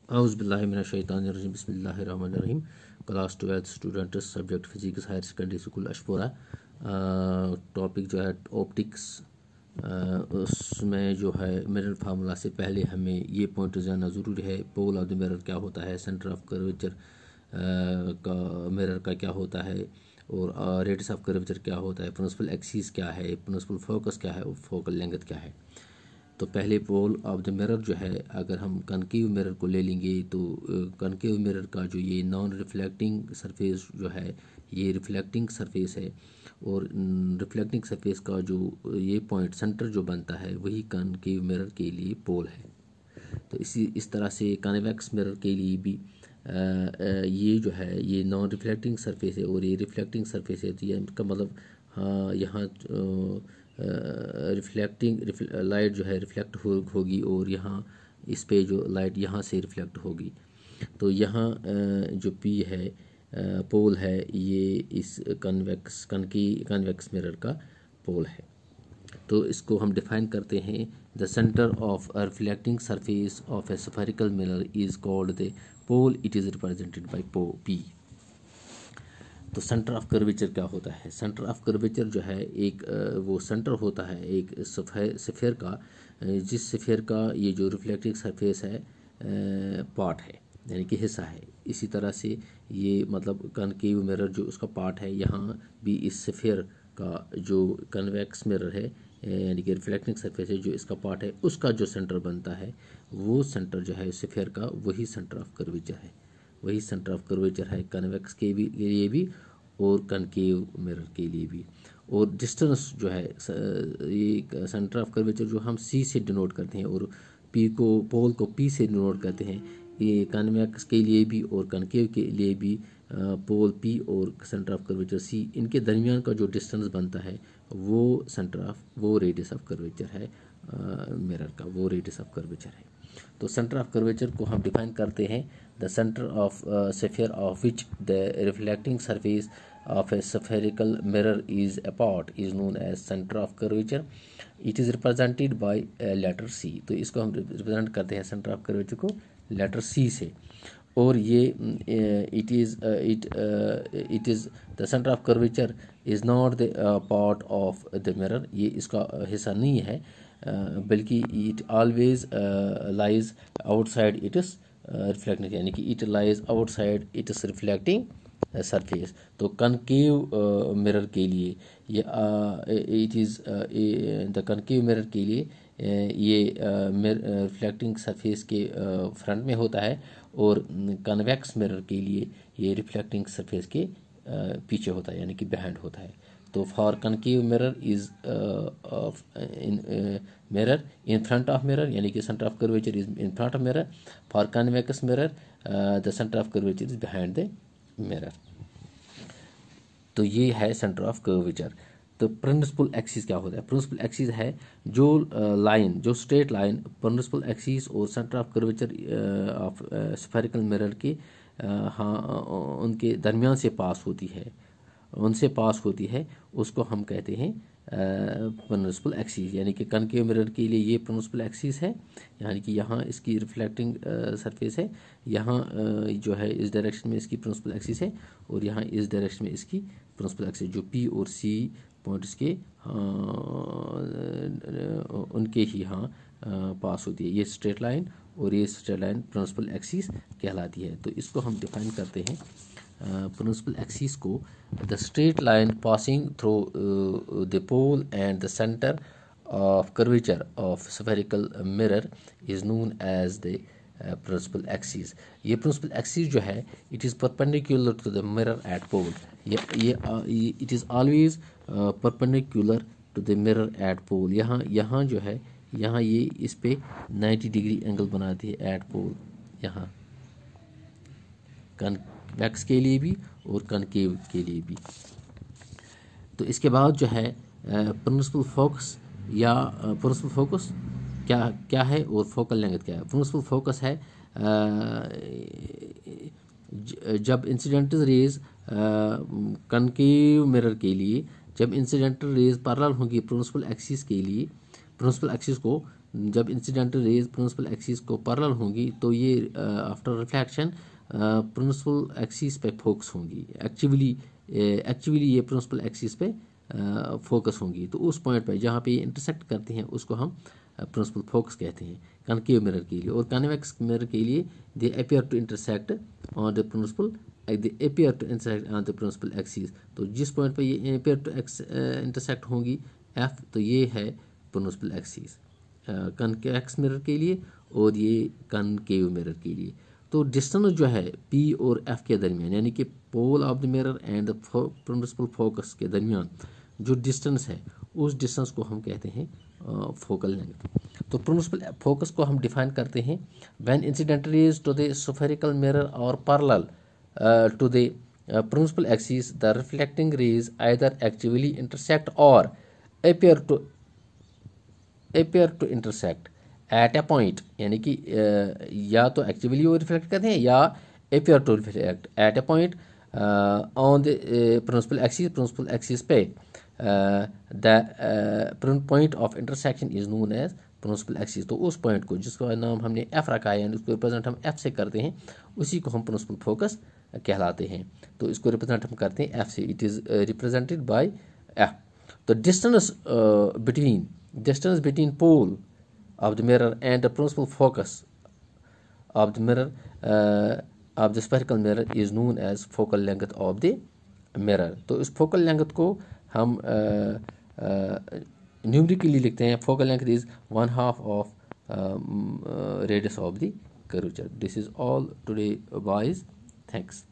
औज़ुबिल्लाहिमिनश्शैतानिर्रजीम बिस्मिल्लाहिर्रहमानिर्रहीम। Class 12 students, subject physics, higher secondary school Ashpora. Topic जो है ऑप्टिक्स, उसमें जो है मिरर फार्मूला से पहले हमें ये पॉइंट जानना ज़रूरी है। पोल ऑफ द मिरर क्या होता है, सेंटर ऑफ कर्वेचर का मिरर का क्या होता है, और रेडियस ऑफ कर्वेचर क्या होता है, प्रिंसिपल एक्सिस क्या है, प्रिंसिपल फोकस क्या है और फोकल लेंथ क्या है। तो पहले पोल ऑफ द मिरर जो है, अगर हम कनकेव मिरर को ले लेंगे तो कनकेव मिरर का जो ये नॉन रिफ्लेक्टिंग सरफेस जो है, ये रिफ्लेक्टिंग सरफेस है, और रिफ्लेक्टिंग सरफेस का जो ये पॉइंट सेंटर जो बनता है वही कनकेव मिरर के लिए पोल है। तो इस तरह से कन्वेक्स मिरर के लिए भी ये जो है ये नॉन रिफ्लेक्टिंग सरफेस है और ये रिफ्लेक्टिंग सरफेस है। तो ये इसका मतलब हाँ, यहाँ रिफ्लेक्टिंग लाइट जो है रिफ्लेक्ट होगी और यहाँ इस पे जो लाइट यहाँ से रिफ्लेक्ट होगी। तो यहाँ जो पी है पोल है, ये इस कन्वेक्स मिरर का पोल है। तो इसको हम डिफाइन करते हैं, the centre of a reflecting surface of a spherical mirror is called the pole, it is represented by P. तो सेंटर ऑफ कर्वेचर क्या होता है? सेंटर ऑफ कर्वेचर जो है एक वो सेंटर होता है एक सफ़ेयर का, जिस सफ़ेयर का ये जो रिफ्लेक्टिंग सरफेस है पार्ट है, यानी कि हिस्सा है। इसी तरह से ये मतलब कनकेव मिरर जो उसका पार्ट है, यहाँ भी इस सफ़ेयर का जो कन्वेक्स मिरर है यानी कि रिफ्लेक्टिंग सरफेस है जो इसका पार्ट है, उसका जो सेंटर बनता है वो सेंटर जो है सफ़ेयर का, वही सेंटर ऑफ कर्वेचर है। वही सेंटर ऑफ कर्वेचर है कन्वेक्स के लिए भी और कनकेव मिरर के लिए भी। और डिस्टेंस जो है ये सेंटर ऑफ कर्वेचर जो हम सी से डिनोट करते हैं और पी को पोल को पी से डिनोट करते हैं, ये कन्वेक्स के लिए भी और कनकेव के लिए भी पोल पी और सेंटर ऑफ कर्वेचर सी, इनके दरमियान का जो डिस्टेंस बनता है वो रेडियस ऑफ कर्वेचर है मिरर का, वो रेडियस ऑफ कर्वेचर है। तो सेंटर ऑफ कर्वेचर को हम डिफाइन करते हैं, the centre of sphere of which the reflecting surface of A spherical mirror is a part is known as center of curvature. It is represented by letter C. तो इसको हम represent करते हैं centre of curvature को letter C से। और ये it is the centre of curvature is not the part of the mirror, ये इसका हिस्सा नहीं है, बल्कि it always lies outside it's reflecting, यानी कि it lies outside it's reflecting surface. तो कनकेव मिरर के लिए ये it is the concave mirror के लिए ये रिफ्लेक्टिंग सरफेस के फ्रंट में होता है, और कन्वेक्स मिरर के लिए ये रिफ्लेक्टिंग सरफेस के पीछे होता है, यानी कि बिहाइंड होता है। तो for concave mirror is mirror in front of mirror, यानी कि centre of curvature is in front of mirror. For convex mirror the centre of curvature is behind the mirror. तो ये है सेंटर ऑफ कर्वेचर। तो principal axis क्या होता है? Principal axis है जो लाइन, जो स्ट्रेट लाइन प्रिंसिपल एक्सिस और centre of curvature of spherical mirror के उनके दरमियान से पास होती है, उसको हम कहते हैं प्रिंसिपल एक्सिस। यानी कि कनकेव मिरर के लिए ये प्रिंसिपल एक्सिस है, यानी कि यहाँ इसकी रिफ्लेक्टिंग सरफेस है, यहाँ जो है इस डायरेक्शन में इसकी प्रिंसिपल एक्सिस है, और यहाँ इस डायरेक्शन में इसकी प्रिंसिपल एक्सिस जो पी और सी पॉइंट्स के उनके ही पास होती है। ये स्ट्रेट लाइन और ये स्ट्रेट लाइन प्रिंसिपल एक्सिस कहलाती है। तो इसको हम डिफाइन करते हैं प्रिंसिपल एक्सिस को, the straight line passing through the pole and the centre of curvature of spherical mirror is known as the principal axis. ये प्रिंसिपल एक्सिस जो है it is perpendicular to the mirror at pole, ये it is always perpendicular to the mirror at pole. यहाँ जो है यहाँ ये इस पे 90 डिग्री एंगल बनाती है एट पोल, यहाँ कन्वेक्स के लिए भी और कनकेव के लिए भी। तो इसके बाद जो है प्रिंसिपल फोकस या प्रिंसिपल फोकस क्या है और फोकल लेंथ क्या है? प्रिंसिपल फोकस है जब इंसिडेंटल रेज कनकेव मिरर के लिए, जब इंसिडेंटल रेज पैरेलल होंगी प्रिंसिपल एक्सिस के लिए, प्रिंसिपल एक्सिस को जब इंसिडेंटल रेज प्रिंसिपल एक्सिस को पैरेलल होंगी तो ये आफ्टर रिफ्लेक्शन प्रिंसिपल एक्सिस पे फोकस होंगी। एक्चुअली ये प्रिंसिपल एक्सिस पे फोकस होंगी। तो उस पॉइंट पे जहाँ पे ये इंटरसेक्ट करते हैं उसको हम प्रिंसिपल फोकस कहते हैं कनकेव मिरर के लिए। और कन्वेक्स मिरर के लिए they appear to intersect on the principal on the principal axis. तो जिस पॉइंट पे ये अपीयर टू इंटरसेक्ट होंगी एफ, तो ये है प्रिंसिपल एक्सिस कनवेक्स मिरर के लिए और ये कनकेव मिरर के लिए। तो डिस्टेंस जो है पी और एफ के दरमियान, यानी कि pole of the mirror and the principal focus के दरमियान जो डिस्टेंस है उस डिस्टेंस को हम कहते हैं फोकल लेंथ। तो प्रिंसिपल फोकस को हम डिफाइन करते हैं when incident rays to the spherical mirror और parallel to the principal axis the reflecting rays either actually intersect or appear to intersect at a point, यानी कि या तो एक्चुअली वो रिफ्लेक्ट करते हैं या appear to reflect at a point on the principal axis पे the point of intersection is known as principal axis. तो उस पॉइंट को जिसका नाम हमने एफ रखा है, यानी उसको रिप्रेजेंट हम एफ से करते हैं, उसी को हम प्रिंसिपल फोकस कहलाते हैं। तो इसको रिप्रेजेंट हम करते हैं एफ से, it is represented bye F. The distance between pole of the mirror and the principal focus of the mirror of the spherical mirror is known as focal length of the mirror। तो इस focal length को हम numerically लिखते हैं। focal length is 1/2 of radius of the curvature। This is all today, boys. Thanks.